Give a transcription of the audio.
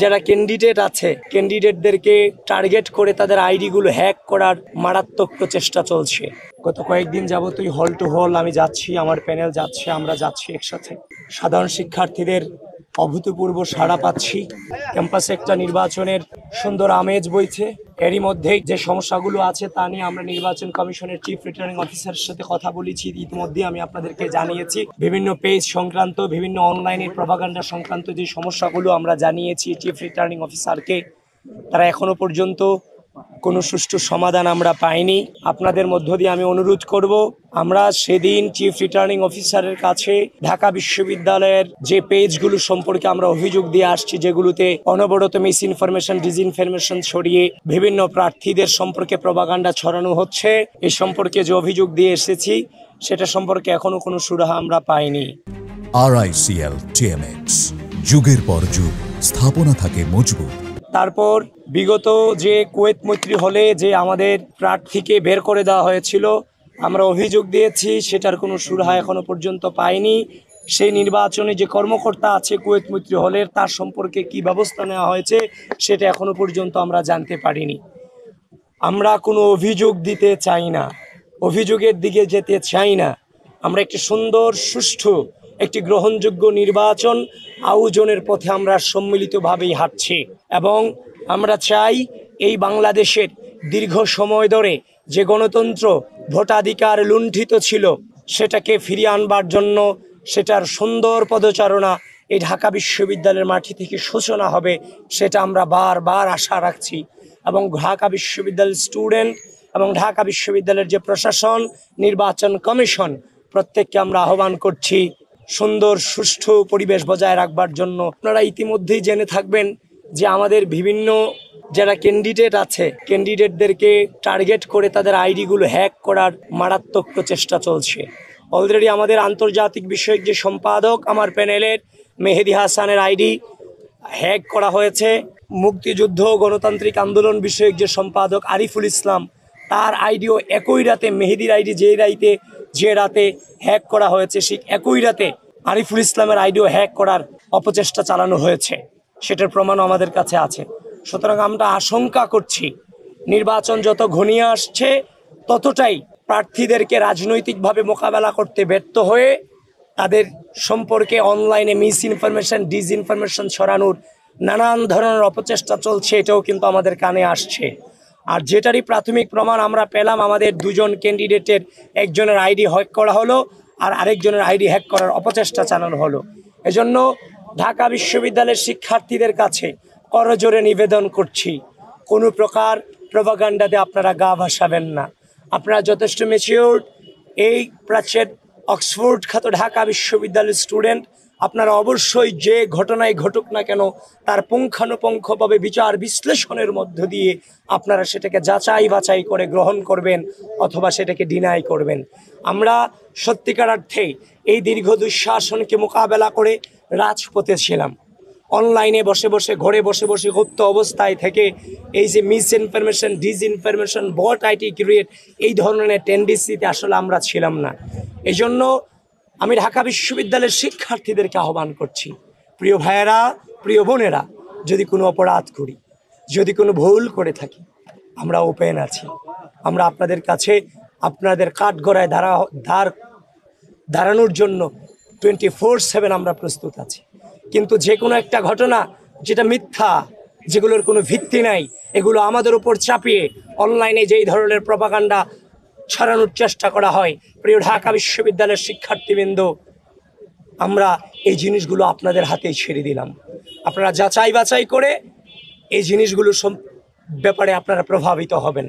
যারা ক্যান্ডিডেট আছে ক্যান্ডিডেটদেরকে টার্গেট করে তাদের আইডিগুলো হ্যাক করার মারাত্মক প্রচেষ্টা চলছে। গত কয়েকদিন যাবতই হল টু হল আমি যাচ্ছি, আমার প্যানেল যাচ্ছে, আমরা যাচ্ছি একসাথে। সাধারণ শিক্ষার্থীদের অভূতপূর্ব সাড়া পাচ্ছি। ক্যাম্পাসে একটা নির্বাচনের সুন্দর আমেজ বইছে। এরই মধ্যেই যে সমস্যাগুলো আছে তা নিয়ে আমরা নির্বাচন কমিশনের চিফ রিটার্নিং অফিসারের সাথে কথা বলেছি। ইতিমধ্যে আমি আপনাদেরকে জানিয়েছি বিভিন্ন পেজ সংক্রান্ত, বিভিন্ন অনলাইনের প্রপাগান্ডা সংক্রান্ত যে সমস্যাগুলো আমরা জানিয়েছি চিফ রিটার্নিং অফিসারকে। তারা এখনো পর্যন্ত কোনো সুষ্ঠু সমাধান আমরা পাইনি। আপনাদের মধ্য দিয়ে আমি অনুরোধ করব, আমরা সেদিন চিফ রিটার্নিং অফিসারের কাছে ঢাকা বিশ্ববিদ্যালয়ের যে পেজগুলো সম্পর্কে আমরা অভিযোগ দিয়ে আসছি, যেগুলোতে অনবরত মিস ইনফরমেশন, ডিসইনফরমেশন ছড়িয়ে বিভিন্ন প্রার্থীদের সম্পর্কে প্রপাগান্ডা ছড়ানো হচ্ছে, এই সম্পর্কে যে অভিযোগ দিয়ে এসেছি সেটা সম্পর্কে এখনো কোনো সুরাহা আমরা পাইনি। RICL TMX, যুগের পর যুগ স্থাপনা থাকে মজবুত। তারপর বিগত যে কুয়েত মৈত্রী হলে যে আমাদের প্রার্থীকে বের করে দেওয়া হয়েছিল, আমরা অভিযোগ দিয়েছি, সেটার কোনো সুরাহা এখনো পর্যন্ত পাইনি। সেই নির্বাচনে যে কর্মকর্তা আছে কুয়েত মৈত্রী হলের, তার সম্পর্কে কি ব্যবস্থা নেওয়া হয়েছে সেটা এখনো পর্যন্ত আমরা জানতে পারিনি। আমরা কোনো অভিযোগ দিতে চাই না, অভিযোগের দিকে যেতে চাই না। আমরা একটি সুন্দর, সুষ্ঠু, একটি গ্রহণযোগ্য নির্বাচন আয়োজনের পথে আমরা সম্মিলিতভাবেই হাঁটছি এবং আমরা চাই এই বাংলাদেশের দীর্ঘ সময় ধরে যে গণতন্ত্র, ভোটাধিকার লুণ্ঠিত ছিল সেটাকে ফিরিয়ে আনবার জন্য সেটার সুন্দর পদচারণা এই ঢাকা বিশ্ববিদ্যালয়ের মাটি থেকে সূচনা হবে, সেটা আমরা বারবার আশা রাখছি। এবং ঢাকা বিশ্ববিদ্যালয়ের স্টুডেন্ট এবং ঢাকা বিশ্ববিদ্যালয়ের যে প্রশাসন, নির্বাচন কমিশন, প্রত্যেককে আমরা আহ্বান করছি সুন্দর সুষ্ঠু পরিবেশ বজায় রাখবার জন্য। আপনারা ইতিমধ্যেই জেনে থাকবেন যে আমাদের বিভিন্ন যারা ক্যান্ডিডেট আছে ক্যান্ডিডেটদেরকে টার্গেট করে তাদের আইডিগুলো হ্যাক করার মারাত্মক প্রচেষ্টা চলছে। অলরেডি আমাদের আন্তর্জাতিক বিষয়ক যে সম্পাদক আমার প্যানেলের মেহেদি হাসানের আইডি হ্যাক করা হয়েছে। মুক্তিযুদ্ধ গণতান্ত্রিক আন্দোলন বিষয়ক যে সম্পাদক আরিফুল ইসলাম, তার আইডিও একই রাতে, মেহেদির আইডি যে রাতে হ্যাক করা হয়েছে, ঠিক একই রাতে আরিফুল ইসলামের আইডিও হ্যাক করার অপচেষ্টা চালানো হয়েছে। সেটার প্রমাণও আমাদের কাছে আছে। সুতরাং আমরা আশঙ্কা করছি নির্বাচন যত ঘনিয়ে আসছে ততটাই প্রার্থীদেরকে রাজনৈতিকভাবে মোকাবেলা করতে ব্যর্থ হয়ে তাদের সম্পর্কে অনলাইনে মিস ইনফরমেশন, ডিসইনফরমেশন ছড়ানোর নানান ধরনের অপচেষ্টা চলছে, এটাও কিন্তু আমাদের কানে আসছে। আর যেটারই প্রাথমিক প্রমাণ আমরা পেলাম, আমাদের দুজন ক্যান্ডিডেটের একজনের আইডি হ্যাক করা হলো আর আরেকজনের আইডি হ্যাক করার অপচেষ্টা চালানো হলো। এজন্য ঢাকা বিশ্ববিদ্যালয়ের শিক্ষার্থীদের কাছে করজোরে নিবেদন করছি, কোনো প্রকার প্রপাগান্ডাতে আপনারা গা ভাসাবেন না। আপনারা যথেষ্ট ম্যাচিউরড, এই প্রাচ্যের অক্সফোর্ড খ্যাত ঢাকা বিশ্ববিদ্যালয়ের স্টুডেন্ট, আপনারা অবশ্যই যে ঘটনায় ঘটুক না কেন তার পুঙ্খানুপুঙ্খভাবে বিচার বিশ্লেষণের মধ্য দিয়ে আপনারা সেটাকে যাচাই বাছাই করে গ্রহণ করবেন অথবা সেটাকে ডিনাই করবেন। আমরা সত্যিকার অর্থে এই দীর্ঘ দুঃশাসনকে মোকাবেলা করে রাজপথে ছিলাম। অনলাইনে বসে বসে, ঘরে বসে বসে গুপ্ত অবস্থায় থেকে এই যে misinformation, disinformation, bot IT create, এই ধরনের টেন্ডেন্সিতে আসলে আমরা ছিলাম না। এই জন্য আমি ঢাকা বিশ্ববিদ্যালয়ের শিক্ষার্থীদেরকে আহ্বান করছি, প্রিয় ভাইয়েরা, প্রিয় বোনেরা, যদি কোনো অপরাধ করি, যদি কোনো ভুল করে থাকি, আমরা ওপেন আছি। আমরা আপনাদের কাছে আপনাদের কাঠগড়ায় দাঁড়ানোর জন্য 24/7 আমরা প্রস্তুত আছি। কিন্তু যে কোনো একটা ঘটনা যেটা মিথ্যা, যেগুলোর কোনো ভিত্তি নাই, এগুলো আমাদের উপর চাপিয়ে অনলাইনে যেই ধরনের প্রপাগান্ডা ছড়ানোর চেষ্টা করা হয়, প্রিয় ঢাকা বিশ্ববিদ্যালয়ের শিক্ষার্থীবৃন্দ, আমরা এই জিনিসগুলো আপনাদের হাতেই ছেড়ে দিলাম। আপনারা যাচাই বাছাই করে এই জিনিসগুলো ব্যাপারে আপনারা প্রভাবিত হবেন।